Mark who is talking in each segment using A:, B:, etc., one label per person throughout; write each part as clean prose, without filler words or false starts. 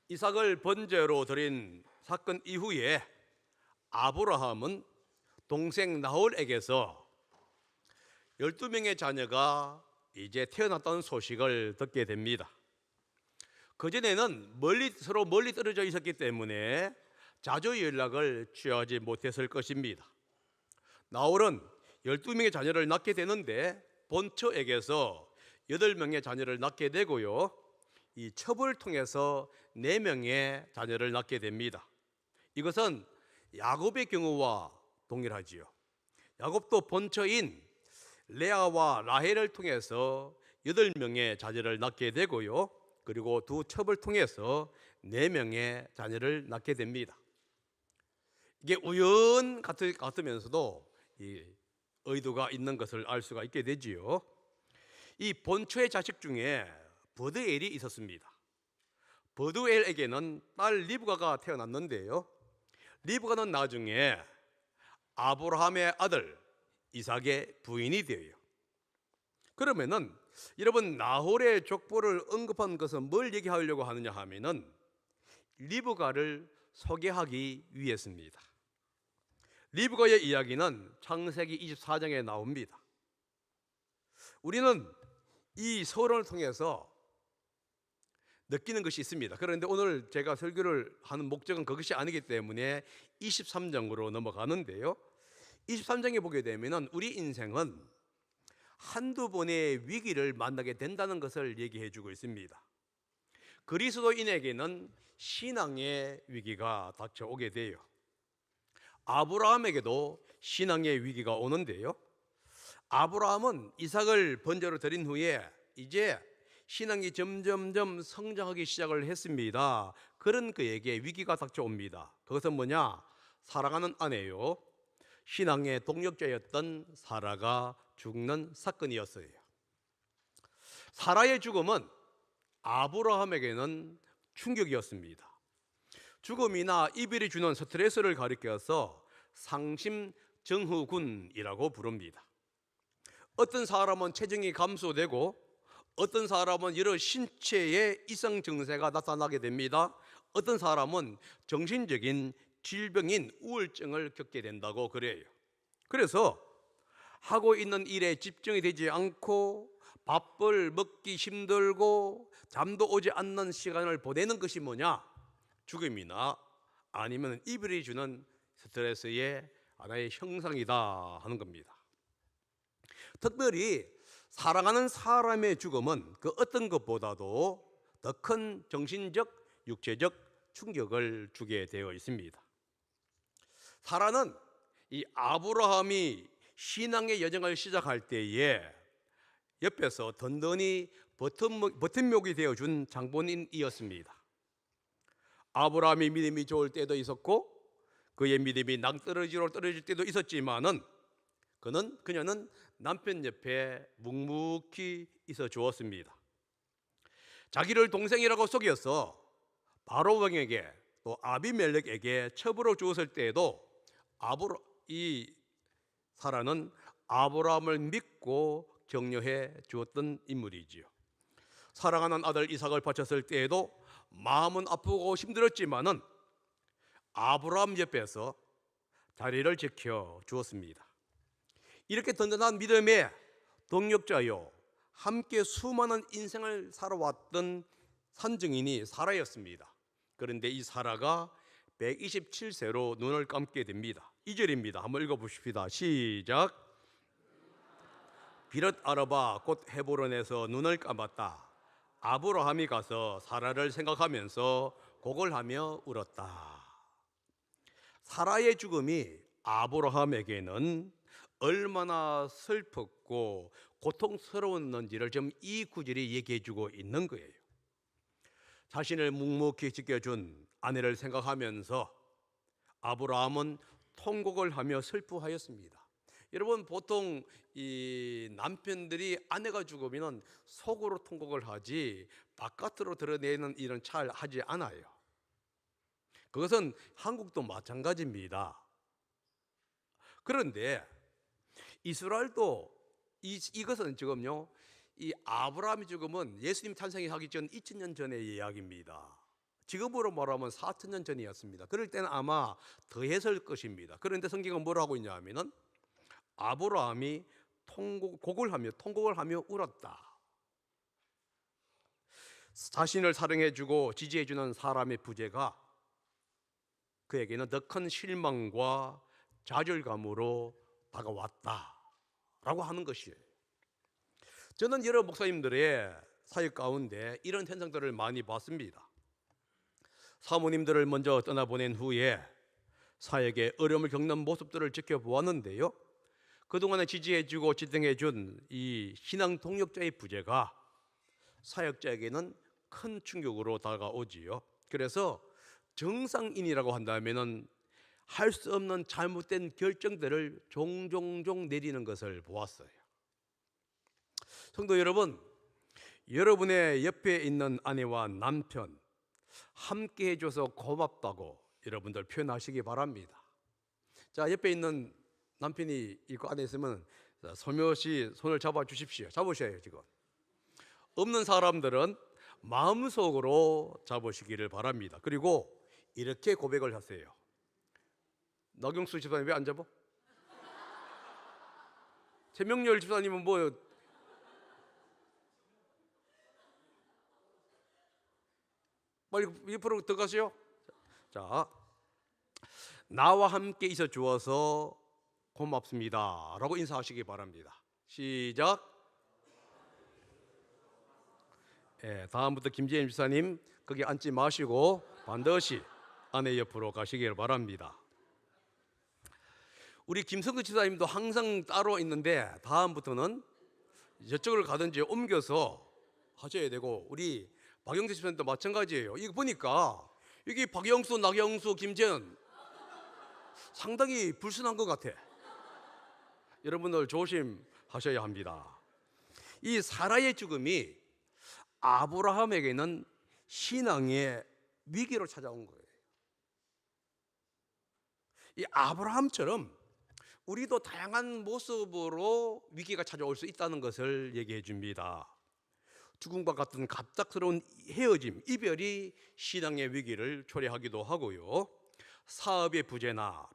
A: 이삭을 번제로 드린 사건 이후에 아브라함은 동생 나홀에게서 12명의 자녀가 이제 태어났다는 소식을 듣게 됩니다. 그전에는 서로 멀리 떨어져 있었기 때문에 자주 연락을 취하지 못했을 것입니다. 나홀은 12명의 자녀를 낳게 되는데 본처에게서 8명의 자녀를 낳게 되고요, 이 첩을 통해서 4명의 자녀를 낳게 됩니다. 이것은 야곱의 경우와 동일하지요. 야곱도 본처인 레아와 라헬을 통해서 8명의 자녀를 낳게 되고요, 그리고 두 첩을 통해서 4명의 자녀를 낳게 됩니다. 이게 우연 같으면서도 이 의도가 있는 것을 알 수가 있게 되지요. 이 본처의 자식 중에 버드엘이 있었습니다. 버드엘에게는 딸 리브가가 태어났는데요, 리브가는 나중에 아브라함의 아들 이삭의 부인이 되어요. 그러면은 여러분, 나홀의 족보를 언급한 것은 뭘 얘기하려고 하느냐 하면은 리브가를 소개하기 위해서입니다. 리브가의 이야기는 창세기 24장에 나옵니다. 우리는 이 서론을 통해서 느끼는 것이 있습니다. 그런데 오늘 제가 설교를 하는 목적은 그것이 아니기 때문에 23장으로 넘어가는데요, 23장에 보게 되면 우리 인생은 한두 번의 위기를 만나게 된다는 것을 얘기해 주고 있습니다. 그리스도인에게는 신앙의 위기가 닥쳐오게 돼요. 아브라함에게도 신앙의 위기가 오는데요, 아브라함은 이삭을 번제로 드린 후에 이제 신앙이 점점점 성장하기 시작을 했습니다. 그런 그에게 위기가 닥쳐옵니다. 그것은 뭐냐? 사랑하는 아내요, 신앙의 동력자였던 사라가 죽는 사건이었어요. 사라의 죽음은 아브라함에게는 충격이었습니다. 죽음이나 이별이 주는 스트레스를 가리켜서 상심정후군이라고 부릅니다. 어떤 사람은 체중이 감소되고 어떤 사람은 여러 신체의 이상 증세가 나타나게 됩니다. 어떤 사람은 정신적인 질병인 우울증을 겪게 된다고 그래요. 그래서 하고 있는 일에 집중이 되지 않고 밥을 먹기 힘들고 잠도 오지 않는 시간을 보내는 것이 뭐냐? 죽음이나 아니면 이별이 주는 스트레스의 하나의 형상이다 하는 겁니다. 특별히 사랑하는 사람의 죽음은 그 어떤 것보다도 더 큰 정신적, 육체적 충격을 주게 되어 있습니다. 사라는 이 아브라함이 신앙의 여정을 시작할 때에 옆에서 든든히 버팀목이 되어준 장본인이었습니다. 아브라함이 믿음이 좋을 때도 있었고 그의 믿음이 낭떠러지로 떨어질 때도 있었지만은 그녀는 남편 옆에 묵묵히 있어 주었습니다. 자기를 동생이라고 속여서 바로 왕에게 또 아비멜렉에게 첩으로 주었을 때에도 이 사라는 아브라함을 믿고 격려해 주었던 인물이지요. 사랑하는 아들 이삭을 바쳤을 때에도 마음은 아프고 힘들었지만은 아브라함 옆에서 자리를 지켜 주었습니다. 이렇게 든든한 믿음의 동력자요, 함께 수많은 인생을 살아왔던 산증인이 사라였습니다. 그런데 이 사라가 127세로 눈을 감게 됩니다. 2절입니다. 한번 읽어보십시다. 시작. 비릇 아르바 곧 헤브론에서 눈을 감았다. 아브라함이 가서 사라를 생각하면서 곡을하며 울었다. 사라의 죽음이 아브라함에게는 얼마나 슬펐고 고통스러웠는지를 지금 이 구절이 얘기해 주고 있는 거예요. 자신을 묵묵히 지켜준 아내를 생각하면서 아브라함은 통곡을 하며 슬퍼하였습니다. 여러분, 보통 이 남편들이 아내가 죽으면 속으로 통곡을 하지 바깥으로 드러내는 일은 잘 하지 않아요. 그것은 한국도 마찬가지입니다. 그런데 이스라엘도 이것은 지금요, 이 아브라함이 죽으면 예수님 탄생하기 전 2000년 전의 이야기입니다. 지금으로 말하면 4,000년 전이었습니다. 그럴 때는 아마 더했을 것입니다. 그런데 성경은 뭐라고 하고 있냐 하면은 아브라함이 통곡을 하며 울었다. 자신을 사랑해주고 지지해주는 사람의 부재가 그에게는 더 큰 실망과 좌절감으로 다가왔다라고 하는 것이에요. 저는 여러 목사님들의 사역 가운데 이런 현상들을 많이 봤습니다. 사모님들을 먼저 떠나보낸 후에 사역에 어려움을 겪는 모습들을 지켜보았는데요, 그동안에 지지해주고 지탱해준 이 신앙 동력자의 부재가 사역자에게는 큰 충격으로 다가오지요. 그래서 정상인이라고 한다면은 할 수 없는 잘못된 결정들을 종종 내리는 것을 보았어요. 성도 여러분, 여러분의 옆에 있는 아내와 남편 함께 해줘서 고맙다고 여러분들 표현하시기 바랍니다. 자, 옆에 있는 남편이 있고 안에 있으면 소묘시 손을 잡아 주십시오. 잡으셔요. 지금 없는 사람들은 마음속으로 잡으시기를 바랍니다. 그리고 이렇게 고백을 하세요. 나경수 집사님 왜 안 잡아? 최명렬 집사님은 뭐 빨리 옆으로 들어가세요. 자, 나와 함께 있어 주어서 고맙습니다 라고 인사하시기 바랍니다. 시작. 다음부터 김재임 집사님 거기 앉지 마시고 반드시 아내 옆으로 가시길 바랍니다. 우리 김성근 집사님도 항상 따로 있는데 다음부터는 저쪽을 가든지 옮겨서 하셔야 되고, 우리 박영수 집사님도 마찬가지예요. 이거 보니까 여기 박영수, 나경수, 김재현 상당히 불순한 것 같아. 여러분들 조심하셔야 합니다. 이 사라의 죽음이 아브라함에게는 신앙의 위기로 찾아온 거예요. 이 아브라함처럼 우리도 다양한 모습으로 위기가 찾아올 수 있다는 것을 얘기해 줍니다. 죽음과 같은 갑작스러운 헤어짐, 이별이 신앙의 위기를 초래하기도 하고요, 사업의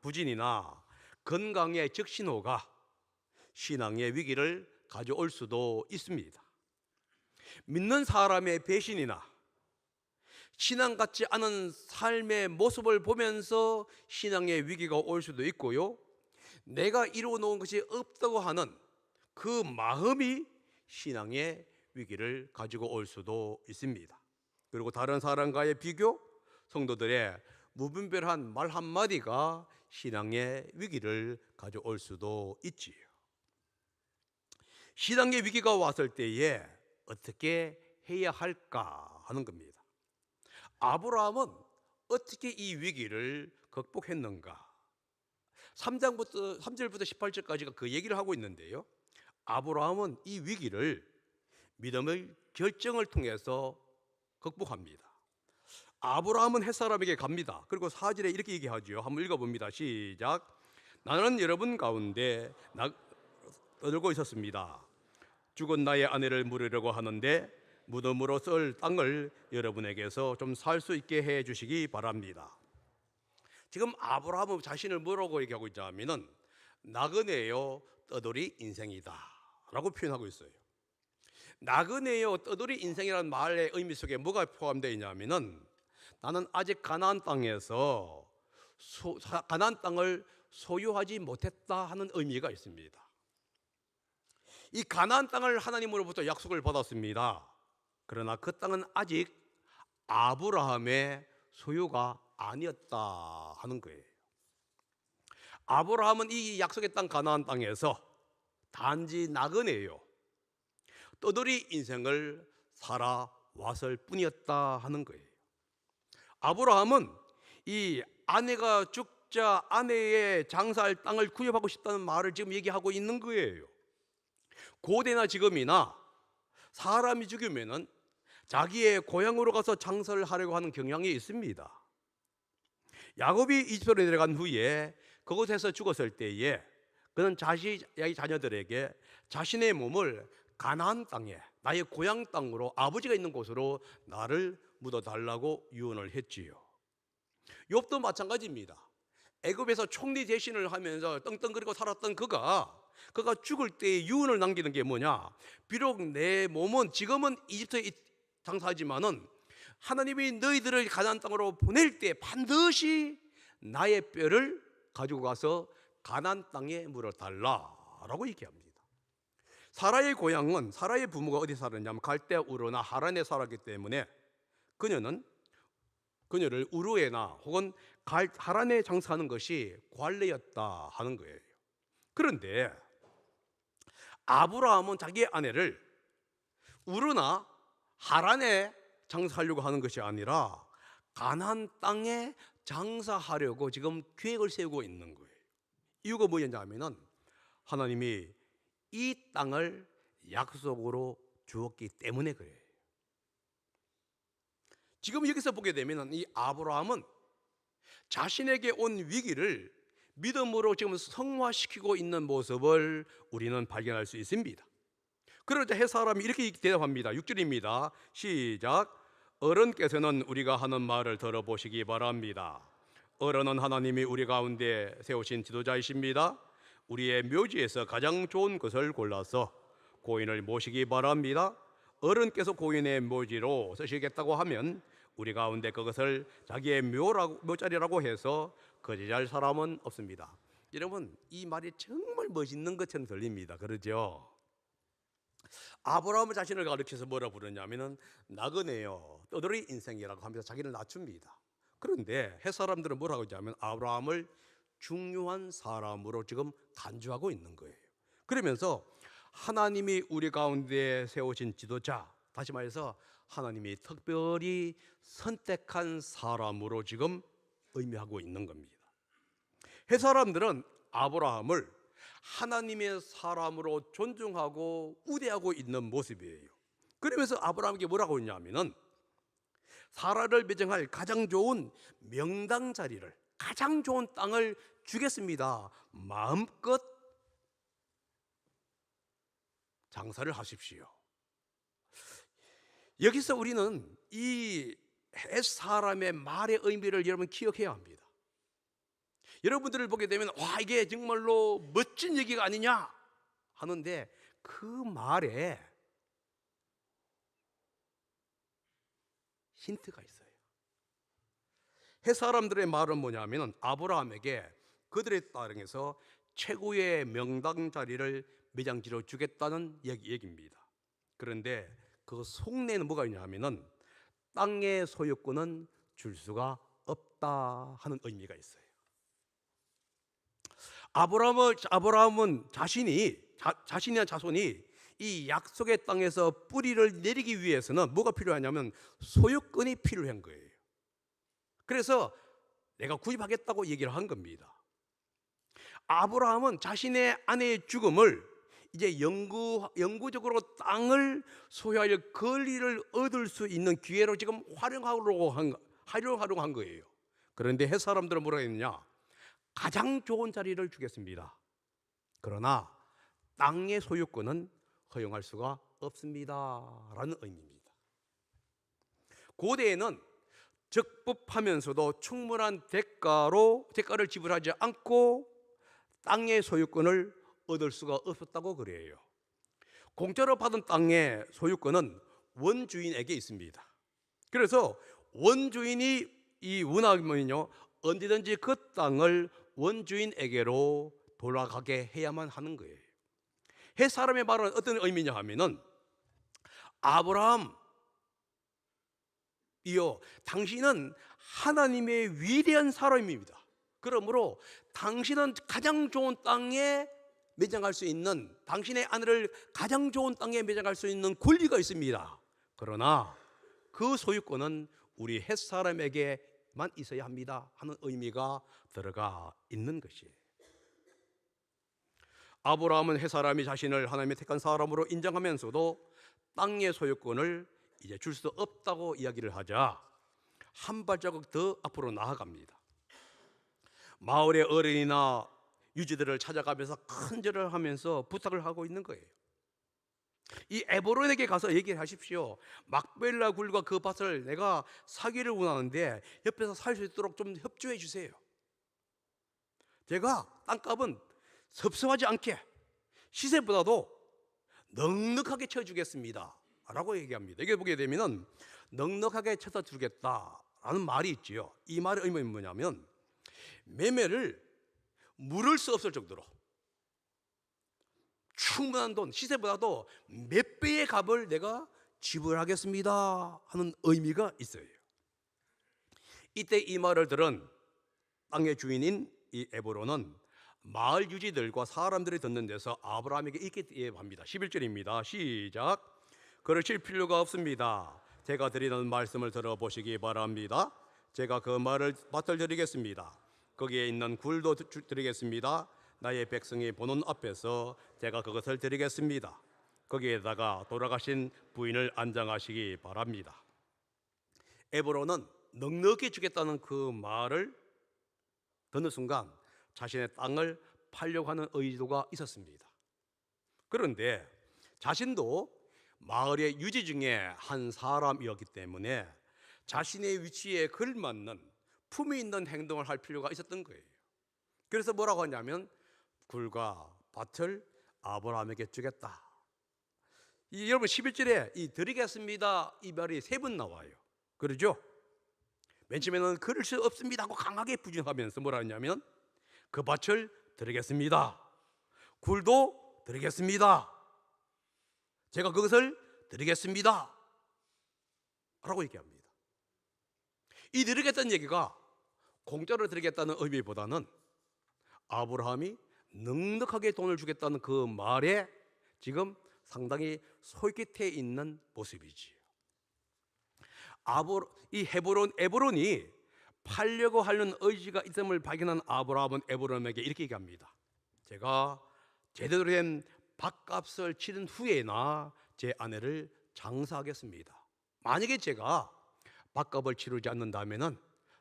A: 부진이나 건강의 적신호가 신앙의 위기를 가져올 수도 있습니다. 믿는 사람의 배신이나 신앙 같지 않은 삶의 모습을 보면서 신앙의 위기가 올 수도 있고요, 내가 이루어 놓은 것이 없다고 하는 그 마음이 신앙의 위기를 가지고 올 수도 있습니다. 그리고 다른 사람과의 비교, 성도들의 무분별한 말 한마디가 신앙의 위기를 가져올 수도 있지요. 신앙의 위기가 왔을 때에 어떻게 해야 할까 하는 겁니다. 아브라함은 어떻게 이 위기를 극복했는가? 3절부터 18절까지가 그 얘기를 하고 있는데요, 아브라함은 이 위기를 믿음의 결정을 통해서 극복합니다. 아브라함은 햇사람에게 갑니다. 그리고 4절에 이렇게 얘기하죠. 한번 읽어봅니다. 시작. 나는 여러분 가운데 떠들고 있었습니다. 죽은 나의 아내를 물으려고 하는데 무덤으로 쓸 땅을 여러분에게서 좀 살 수 있게 해 주시기 바랍니다. 지금 아브라함은 자신을 뭐라고 얘기하고 있냐면은 나그네요 떠돌이 인생이다 라고 표현하고 있어요. 나그네요 떠돌이 인생이라는 말의 의미 속에 뭐가 포함되어 있냐면은 나는 아직 가나안 땅에서 가나안 땅을 소유하지 못했다 하는 의미가 있습니다. 이 가나안 땅을 하나님으로부터 약속을 받았습니다. 그러나 그 땅은 아직 아브라함의 소유가 아니었다 하는 거예요. 아브라함은 이 약속의 땅 가나안 땅에서 단지 나그네요 떠돌이 인생을 살아왔을 뿐이었다 하는 거예요. 아브라함은 이 아내가 죽자 아내의 장사할 땅을 구입하고 싶다는 말을 지금 얘기하고 있는 거예요. 고대나 지금이나 사람이 죽으면은 자기의 고향으로 가서 장사를 하려고 하는 경향이 있습니다. 야곱이 이집트로 내려간 후에 그곳에서 죽었을 때에 그는 자기 자녀들에게 자신의 몸을 가나안 땅에 나의 고향 땅으로 아버지가 있는 곳으로 나를 묻어달라고 유언을 했지요. 욥도 마찬가지입니다. 애굽에서 총리 대신을 하면서 떵떵거리고 살았던 그가 죽을 때 유언을 남기는 게 뭐냐? 비록 내 몸은 지금은 이집트에 장사하지만은 하나님이 너희들을 가나안 땅으로 보낼 때 반드시 나의 뼈를 가지고 가서 가나안 땅에 물어달라라고 얘기합니다. 사라의 고향은, 사라의 부모가 어디 살았냐면 갈대 우르나 하란에 살았기 때문에 그녀를 우르에나 혹은 하란에 장사하는 것이 관례였다 하는 거예요. 그런데 아브라함은 자기의 아내를 우르나 하란에 장사하려고 하는 것이 아니라 가나안 땅에 장사하려고 지금 계획을 세우고 있는 거예요. 이유가 뭐였냐면은 하나님이 이 땅을 약속으로 주었기 때문에 그래요. 지금 여기서 보게 되면 이 아브라함은 자신에게 온 위기를 믿음으로 지금 성화시키고 있는 모습을 우리는 발견할 수 있습니다. 그러자 햇사람이 이렇게 대답합니다. 6절입니다. 시작. 어른께서는 우리가 하는 말을 들어보시기 바랍니다. 어른은 하나님이 우리 가운데 세우신 지도자이십니다. 우리의 묘지에서 가장 좋은 것을 골라서 고인을 모시기 바랍니다. 어른께서 고인의 묘지로 쓰시겠다고 하면 우리 가운데 그것을 자기의 묘자리라고 해서 거절할 사람은 없습니다. 여러분, 이 말이 정말 멋있는 것처럼 들립니다. 그러죠? 아브라함은 자신을 가리켜서 뭐라 부르냐면은 나그네요, 떠돌이 인생이라고 하면서 자기를 낮춥니다. 그런데 햇사람들은 뭐라고 하냐면 아브라함을 중요한 사람으로 지금 간주하고 있는 거예요. 그러면서 하나님이 우리 가운데 세우신 지도자, 다시 말해서 하나님이 특별히 선택한 사람으로 지금 의미하고 있는 겁니다. 햇사람들은 아브라함을 하나님의 사람으로 존중하고 우대하고 있는 모습이에요. 그러면서 아브라함에게 뭐라고 했냐면은 사라를 매정할 가장 좋은 명당 자리를, 가장 좋은 땅을 주겠습니다. 마음껏 장사를 하십시오. 여기서 우리는 이 햇사람의 말의 의미를 여러분 기억해야 합니다. 여러분들을 보게 되면 와, 이게 정말로 멋진 얘기가 아니냐 하는데 그 말에 힌트가 있어요. 햇사람들의 말은 뭐냐면 아브라함에게 그들의 땅에서 최고의 명당 자리를 매장지로 주겠다는 얘기입니다. 그런데 그 속내는 뭐가 있냐면은 땅의 소유권은 줄 수가 없다 하는 의미가 있어요. 아브라함은 자신이나 자손이 이 약속의 땅에서 뿌리를 내리기 위해서는 뭐가 필요하냐면 소유권이 필요한 거예요. 그래서 내가 구입하겠다고 얘기를 한 겁니다. 아브라함은 자신의 아내의 죽음을 이제 영구적으로 땅을 소유할 권리를 얻을 수 있는 기회로 지금 활용하려고 한 거예요. 그런데 햇사람들은 뭐라 했느냐? 가장 좋은 자리를 주겠습니다. 그러나 땅의 소유권은 허용할 수가 없습니다 라는 의미입니다. 고대에는 적법하면서도 충분한 대가를 지불하지 않고 땅의 소유권을 얻을 수가 없었다고 그래요. 공짜로 받은 땅의 소유권은 원주인에게 있습니다. 그래서 원주인이 원하면요 언제든지 그 땅을 원주인에게로 돌아가게 해야만 하는 거예요. 햇사람의 말은 어떤 의미냐 하면은 아브라함 당신은 하나님의 위대한 사람입니다. 그러므로 당신은 가장 좋은 땅에 매장할 수 있는, 당신의 아내를 가장 좋은 땅에 매장할 수 있는 권리가 있습니다. 그러나 그 소유권은 우리 햇사람에게만 있어야 합니다 하는 의미가 들어가 있는 것이에요. 아브라함은 햇사람이 자신을 하나님의 택한 사람으로 인정하면서도 땅의 소유권을 이제 줄 수 없다고 이야기를 하자 한 발자국 더 앞으로 나아갑니다. 마을의 어른이나 유지들을 찾아가면서 큰절을 하면서 부탁을 하고 있는 거예요. 이 에브론에게 가서 얘기를 하십시오. 막벨라 굴과 그 밭을 내가 사기를 원하는데 옆에서 살 수 있도록 좀 협조해 주세요. 제가 땅값은 섭섭하지 않게 시세보다도 넉넉하게 쳐주겠습니다 라고 얘기합니다. 이게 보게 되면 넉넉하게 쳐서 주겠다라는 말이 있지요. 이 말의 의미는 뭐냐면 매매를 물을 수 없을 정도로 충분한 돈, 시세보다도 몇 배의 값을 내가 지불하겠습니다 하는 의미가 있어요. 이때 이 말을 들은 땅의 주인인 이 에브론은 마을 유지들과 사람들이 듣는 데서 아브라함에게 이렇게 예합니다. 11절입니다. 시작. 그러실 필요가 없습니다. 제가 드리는 말씀을 들어보시기 바랍니다. 제가 그 밭을 드리겠습니다. 거기에 있는 굴도 드리겠습니다. 나의 백성이 보는 앞에서 제가 그것을 드리겠습니다. 거기에다가 돌아가신 부인을 안장하시기 바랍니다. 에브론은 넉넉히 주겠다는 그 말을 듣는 순간 자신의 땅을 팔려고 하는 의도가 있었습니다. 그런데 자신도 마을의 유지 중에 한 사람이었기 때문에 자신의 위치에 걸맞는 품위 있는 행동을 할 필요가 있었던 거예요. 그래서 뭐라고 하냐면 굴과 밭을 아브라함에게 주겠다. 여러분 11절에 이 드리겠습니다 이 말이 3번 나와요. 그러죠? 맨 처음에는 그럴 수 없습니다 하고 강하게 부정하면서 뭐라 하냐면 그 밭을 드리겠습니다. 굴도 드리겠습니다. 제가 그것을 드리겠습니다 라고 얘기합니다. 이 드리겠다는 얘기가 공짜로 드리겠다는 의미보다는 아브라함이 넉넉하게 돈을 주겠다는 그 말에 지금 상당히 솔깃해 있는 모습이지요. 이 에브론이 팔려고 하는 의지가 있음을 발견한 아브라함은 에브론에게 이렇게 얘기합니다. 제가 제대로 된 밭값을 치른 후에나 제 아내를 장사하겠습니다. 만약에 제가 밭값을 치르지 않는다면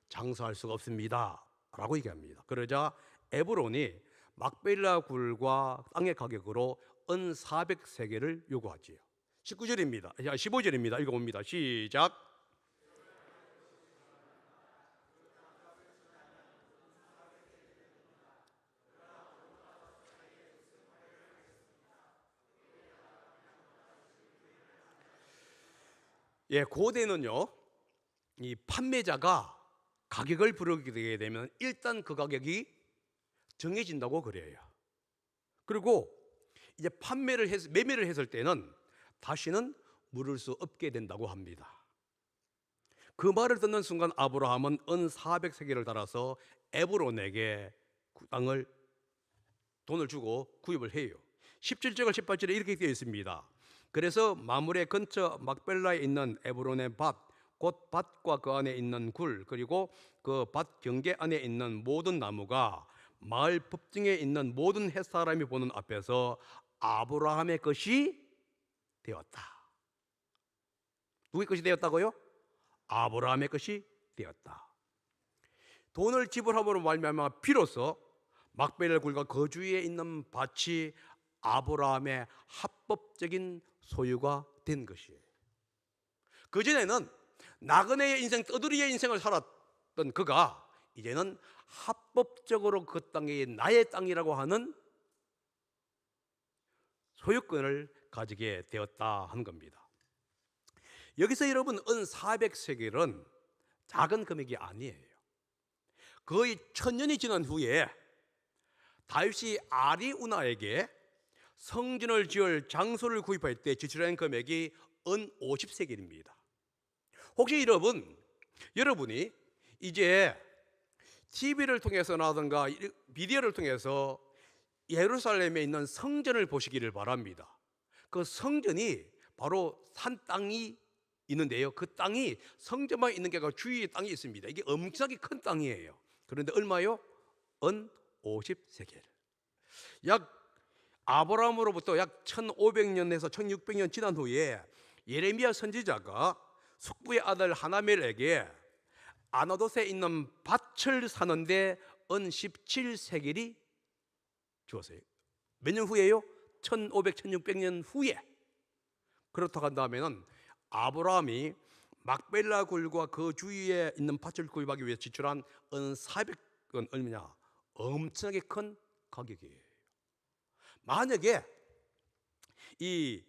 A: 장사할 수가 없습니다 라고 얘기합니다. 그러자 에브론이 막벨라 굴과 땅의 가격으로 은 400세겔을 요구하지요. 19절입니다. 15절입니다. 읽어봅니다. 시작. 고대는요, 이 판매자가 가격을 부르게 되면 일단 그 가격이 정해진다고 그래요. 그리고 이제 매매를 했을 때는 다시는 물을 수 없게 된다고 합니다. 그 말을 듣는 순간 아브라함은 은 400세겔을 달아서 에브론에게 돈을 주고 구입을 해요. 17절 18절에 이렇게 되어 있습니다. 그래서 마므레 근처 막벨라에 있는 에브론의 밭, 곧 밭과 그 안에 있는 굴, 그리고 그 밭 경계 안에 있는 모든 나무가 마을 법정에 있는 모든 햇사람이 보는 앞에서 아브라함의 것이 되었다. 누구의 것이 되었다고요? 아브라함의 것이 되었다. 돈을 지불함으로 말미암아 비로소 막벨라 굴과 그 주위에 있는 밭이 아브라함의 합법적인 소유가 된 것이에요. 그전에는 나그네의 인생, 떠돌이의 인생을 살았던 그가 이제는 합법적으로 그 땅이 나의 땅이라고 하는 소유권을 가지게 되었다 하는 겁니다. 여기서 여러분 은 400세겔은 작은 금액이 아니에요. 거의 1000년이 지난 후에 다윗이 아리우나에게 성전을 지을 장소를 구입할 때 지출한 금액이 은 50세겔입니다. 혹시 여러분이 이제 TV를 통해서라든가 비디오를 통해서 예루살렘에 있는 성전을 보시기를 바랍니다. 그 성전이 바로 산 땅이 있는데요. 그 땅이 성전만 있는 게 아니라 주위에 땅이 있습니다. 이게 엄청나게 큰 땅이에요. 그런데 얼마요? 은 50세겔. 아브라함으로부터 약 1500년에서 1600년 지난 후에 예레미야 선지자가 숙부의 아들 하나멜에게 아나돗에 있는 밭을 사는데 은 17세겔이 주었어요. 몇 년 후에요? 1500, 1600년 후에. 그렇다고 한다면은 아브라함이 막벨라 굴과 그 주위에 있는 밭을 구입하기 위해 지출한 은 400건 얼마냐? 엄청나게 큰 가격이에요. 만약에 이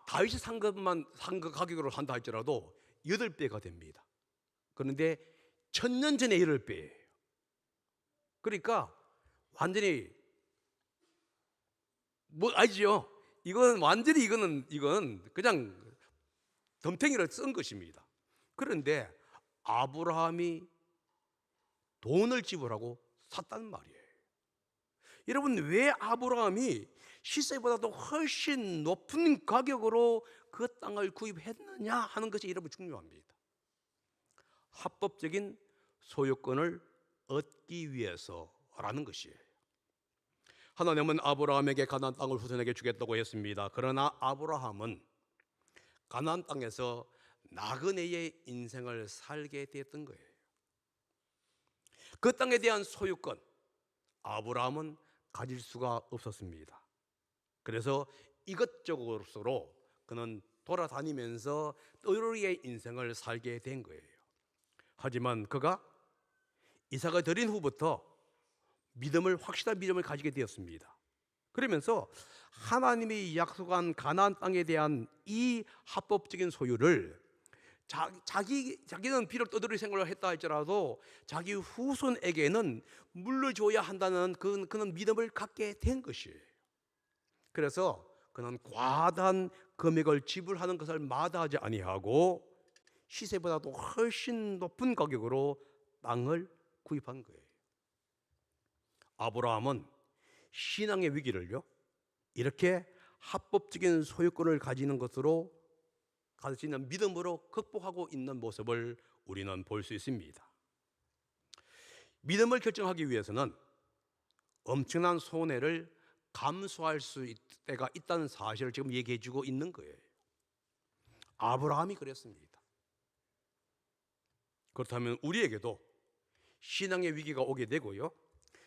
A: 다윗이 산 것만 산 그 가격으로 산다 할지라도 8배가 됩니다. 그런데 1000년 전에 8배예요. 그러니까 완전히 뭐 알죠? 이건 완전히 이건 그냥 덤탱이를 쓴 것입니다. 그런데 아브라함이 돈을 지불하고 샀단 말이에요. 여러분, 왜 아브라함이 시세보다도 훨씬 높은 가격으로 그 땅을 구입했느냐 하는 것이 여러분 중요합니다. 합법적인 소유권을 얻기 위해서라는 것이에요. 하나님은 아브라함에게 가나안 땅을 후손에게 주겠다고 했습니다. 그러나 아브라함은 가나안 땅에서 나그네의 인생을 살게 되었던 거예요. 그 땅에 대한 소유권, 아브라함은 가질 수가 없었습니다. 그래서 이것저것으로 그는 돌아다니면서 떠돌이의 인생을 살게 된 거예요. 하지만 그가 이삭을 드린 후부터 확실한 믿음을 가지게 되었습니다. 그러면서 하나님이 약속한 가나안 땅에 대한 이 합법적인 소유를 자기는 비록 떠돌이 생활을 했다 할지라도 자기 후손에게는 물려줘야 한다는 그는 믿음을 갖게 된 것이에요. 그래서 그는 과다한 금액을 지불하는 것을 마다하지 아니하고 시세보다도 훨씬 높은 가격으로 땅을 구입한 거예요. 아브라함은 신앙의 위기를요, 이렇게 합법적인 소유권을 가지는 것으로 가지는 믿음으로 극복하고 있는 모습을 우리는 볼 수 있습니다. 믿음을 결정하기 위해서는 엄청난 손해를 감수할 수 있을 때가 있다는 사실을 지금 얘기해 주고 있는 거예요. 아브라함이 그랬습니다. 그렇다면 우리에게도 신앙의 위기가 오게 되고요,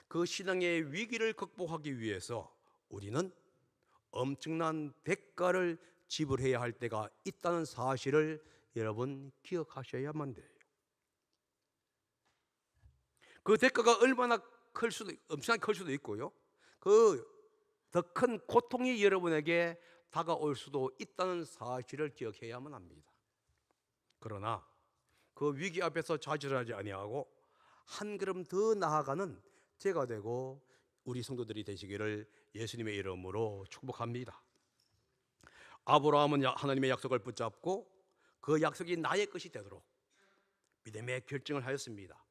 A: 그 신앙의 위기를 극복하기 위해서 우리는 엄청난 대가를 지불해야 할 때가 있다는 사실을 여러분 기억하셔야만 돼요. 그 대가가 얼마나 엄청나게 클 수도 있고요, 그 더 큰 고통이 여러분에게 다가올 수도 있다는 사실을 기억해야만 합니다. 그러나 그 위기 앞에서 좌절하지 아니하고 한 걸음 더 나아가는 제가 되고 우리 성도들이 되시기를 예수님의 이름으로 축복합니다. 아브라함은 하나님의 약속을 붙잡고 그 약속이 나의 것이 되도록 믿음의 결정을 하였습니다.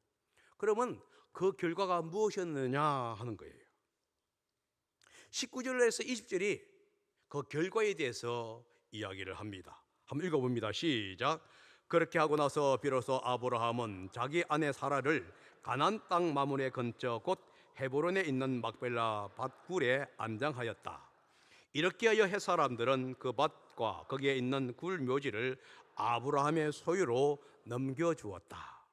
A: 그러면 그 결과가 무엇이었느냐 하는 거예요. 19절에서 20절이 그 결과에 대해서 이야기를 합니다. 한번 읽어봅니다. 시작. 그렇게 하고 나서 비로소 아브라함은 자기 아내 사라를 가나안 땅 마므네 근처 곧 헤브론에 있는 막벨라 밭굴에 안장하였다. 이렇게 하여 헷 사람들은 그 밭과 거기에 있는 굴 묘지를 아브라함의 소유로 넘겨주었다.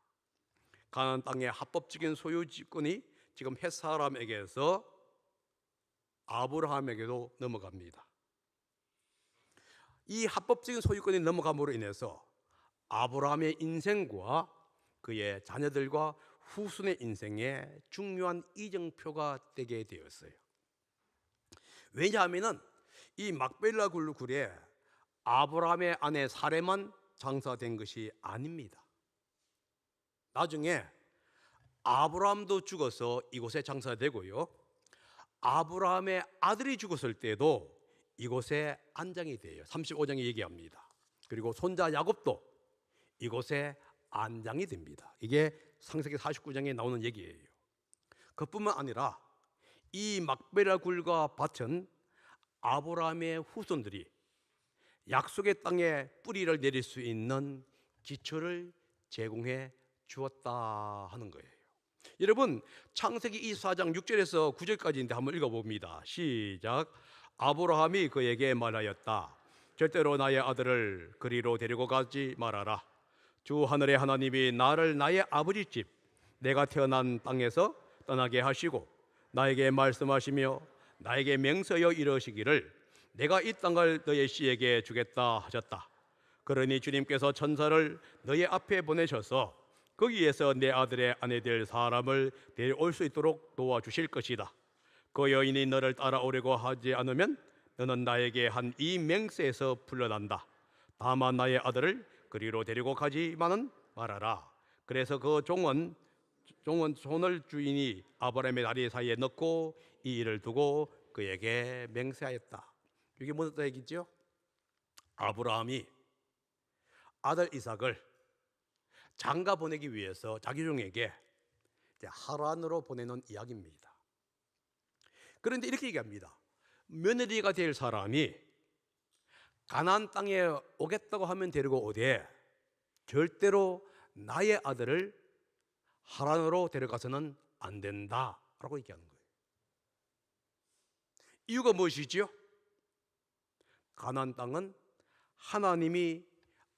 A: 가나안 땅의 합법적인 소유권이 지금 헷 사람에게서 아브라함에게도 넘어갑니다. 이 합법적인 소유권이 넘어감으로 인해서 아브라함의 인생과 그의 자녀들과 후손의 인생에 중요한 이정표가 되게 되었어요. 왜냐하면 이 막벨라 굴에 아브라함의 아내 사레만 장사된 것이 아닙니다. 나중에 아브라함도 죽어서 이곳에 장사되고요, 아브라함의 아들이 죽었을 때도 이곳에 안장이 돼요. 35장에 얘기합니다. 그리고 손자 야곱도 이곳에 안장이 됩니다. 이게 창세기 49장에 나오는 얘기예요. 그뿐만 아니라 이 막벨라 굴과 밭은 아브라함의 후손들이 약속의 땅에 뿌리를 내릴 수 있는 기초를 제공해 주었다 하는 거예요. 여러분, 창세기 24장 6절에서 9절까지인데 한번 읽어봅니다. 시작. 아브라함이 그에게 말하였다. 절대로 나의 아들을 그리로 데리고 가지 말아라. 주 하늘의 하나님이 나를 나의 아버지 집 내가 태어난 땅에서 떠나게 하시고 나에게 말씀하시며 나에게 맹세하여 이르시기를 내가 이 땅을 너의 씨에게 주겠다 하셨다. 그러니 주님께서 천사를 너의 앞에 보내셔서 거기에서 내 아들의 아내 될 사람을 데려올 수 있도록 도와주실 것이다. 그 여인이 너를 따라오려고 하지 않으면 너는 나에게 한 이 맹세에서 풀려난다. 다만 나의 아들을 그리로 데리고 가지만은 말아라. 그래서 그 종은 손을 주인이 아브라함의 다리 사이에 넣고 이 일을 두고 그에게 맹세하였다. 이게 무슨 얘기죠? 아브라함이 아들 이삭을 장가 보내기 위해서 자기 종에게 하란으로 보내는 이야기입니다. 그런데 이렇게 얘기합니다. 며느리가 될 사람이 가나안 땅에 오겠다고 하면 데리고 오되 절대로 나의 아들을 하란으로 데려가서는 안 된다라고 얘기하는 거예요. 이유가 무엇이지요? 가나안 땅은 하나님이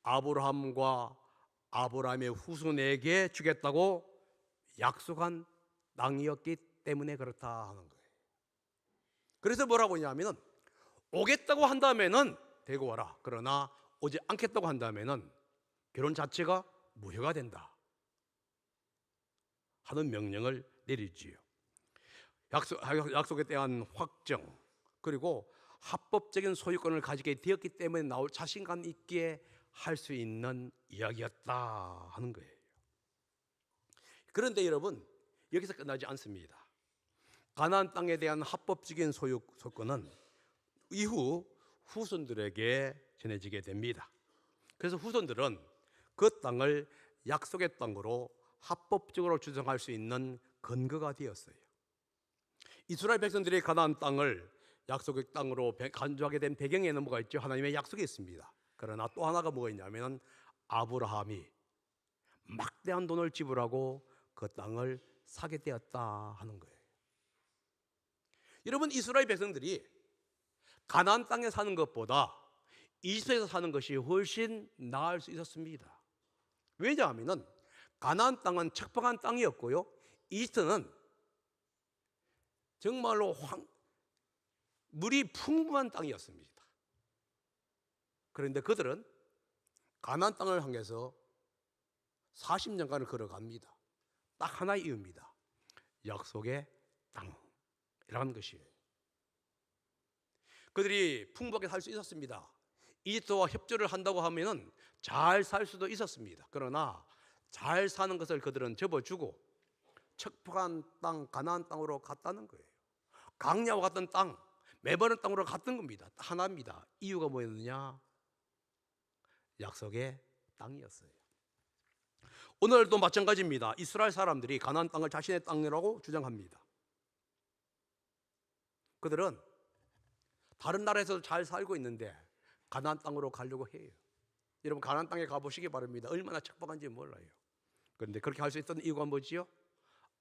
A: 아브라함과 아브라함의 후손에게 주겠다고 약속한 땅이었기 때문에 그렇다 하는 거예요. 그래서 뭐라고 하냐면은 오겠다고 한다면은 데리고 와라. 그러나 오지 않겠다고 한다면은 결혼 자체가 무효가 된다 하는 명령을 내리지요. 약속에 대한 확정, 그리고 합법적인 소유권을 가지게 되었기 때문에 나올 자신감 있게 할 수 있는 이야기였다 하는 거예요. 그런데 여러분, 여기서 끝나지 않습니다. 가나안 땅에 대한 합법적인 소유권은 이후 후손들에게 전해지게 됩니다. 그래서 후손들은 그 땅을 약속의 땅으로 합법적으로 주장할 수 있는 근거가 되었어요. 이스라엘 백성들이 가나안 땅을 약속의 땅으로 간주하게 된 배경에는 뭐가 있죠? 하나님의 약속이 있습니다. 그러나 또 하나가 뭐가 있냐면 아브라함이 막대한 돈을 지불하고 그 땅을 사게 되었다 하는 거예요. 여러분, 이스라엘 백성들이 가나안 땅에 사는 것보다 이집트에서 사는 것이 훨씬 나을 수 있었습니다. 왜냐하면 가나안 땅은 척박한 땅이었고요, 이집트는 정말로 물이 풍부한 땅이었습니다. 그런데 그들은 가나안 땅을 향해서 40년간을 걸어갑니다. 딱 하나의 이유입니다. 약속의 땅이라는 것이에요. 그들이 풍부하게 살 수 있었습니다. 이집트와 협조를 한다고 하면은 잘 살 수도 있었습니다. 그러나 잘 사는 것을 그들은 접어주고 척박한 땅, 가나안 땅으로 갔다는 거예요. 광야와 같은 땅, 메마른 땅으로 갔던 겁니다. 하나입니다. 이유가 뭐였느냐? 약속의 땅이었어요. 오늘도 마찬가지입니다. 이스라엘 사람들이 가나안 땅을 자신의 땅이라고 주장합니다. 그들은 다른 나라에서 잘 살고 있는데 가나안 땅으로 가려고 해요. 여러분, 가나안 땅에 가보시기 바랍니다. 얼마나 척박한지 몰라요. 그런데 그렇게 할 수 있던 이유가 뭐지요?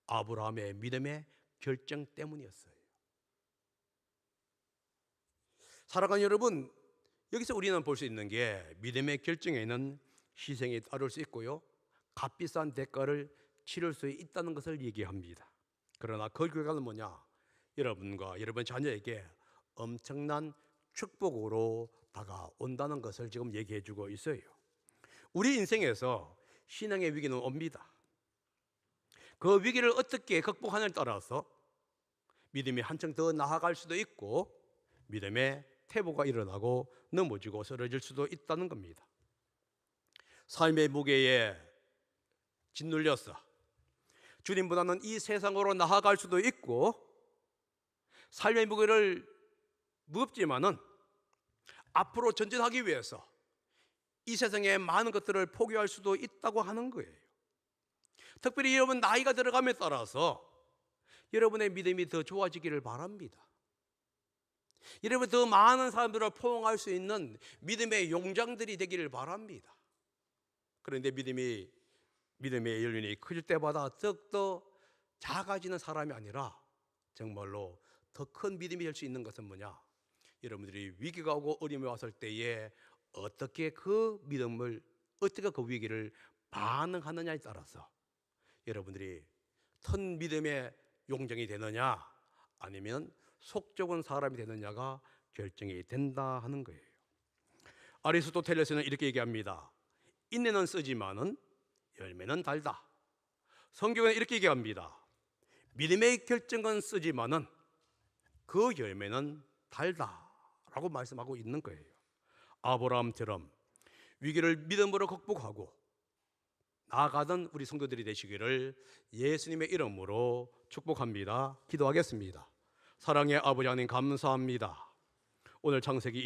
A: 아브라함의 믿음의 결정 때문이었어요. 사랑하는 여러분, 여기서 우리는 볼 수 있는 게 믿음의 결정에는 희생이 따를 수 있고요, 값비싼 대가를 치를 수 있다는 것을 얘기합니다. 그러나 그 결과는 뭐냐? 여러분과 여러분 자녀에게 엄청난 축복으로 다가온다는 것을 지금 얘기해 주고 있어요. 우리 인생에서 신앙의 위기는 옵니다. 그 위기를 어떻게 극복하느냐에 따라서 믿음이 한층 더 나아갈 수도 있고 믿음의 퇴보가 일어나고 넘어지고 쓰러질 수도 있다는 겁니다. 삶의 무게에 짓눌려서 주님보다는 이 세상으로 나아갈 수도 있고, 삶의 무게를 무겁지만은 앞으로 전진하기 위해서 이 세상의 많은 것들을 포기할 수도 있다고 하는 거예요. 특별히 여러분 나이가 들어감에 따라서 여러분의 믿음이 더 좋아지기를 바랍니다. 여러분 더 많은 사람들을 포용할 수 있는 믿음의 용장들이 되기를 바랍니다. 그런데 믿음의 연륜이 커질 때마다 더욱더 작아지는 사람이 아니라 정말로 더 큰 믿음이 될 수 있는 것은 뭐냐? 여러분들이 위기가 오고 어려움이 왔을 때에 어떻게 그 위기를 반응하느냐에 따라서 여러분들이 큰 믿음의 용정이 되느냐 아니면 속 좁은 사람이 되느냐가 결정이 된다 하는 거예요. 아리스토텔레스는 이렇게 얘기합니다. 인내는 쓰지만은 열매는 달다. 성경은 이렇게 얘기합니다. 믿음의 결정은 쓰지만은 그 열매는 달다라고 말씀하고 있는 거예요. 아브라함처럼 위기를 믿음으로 극복하고 나아가던 우리 성도들이 되시기를 예수님의 이름으로 축복합니다. 기도하겠습니다. 사랑의 아버지 하나님 감사합니다. 오늘 창세기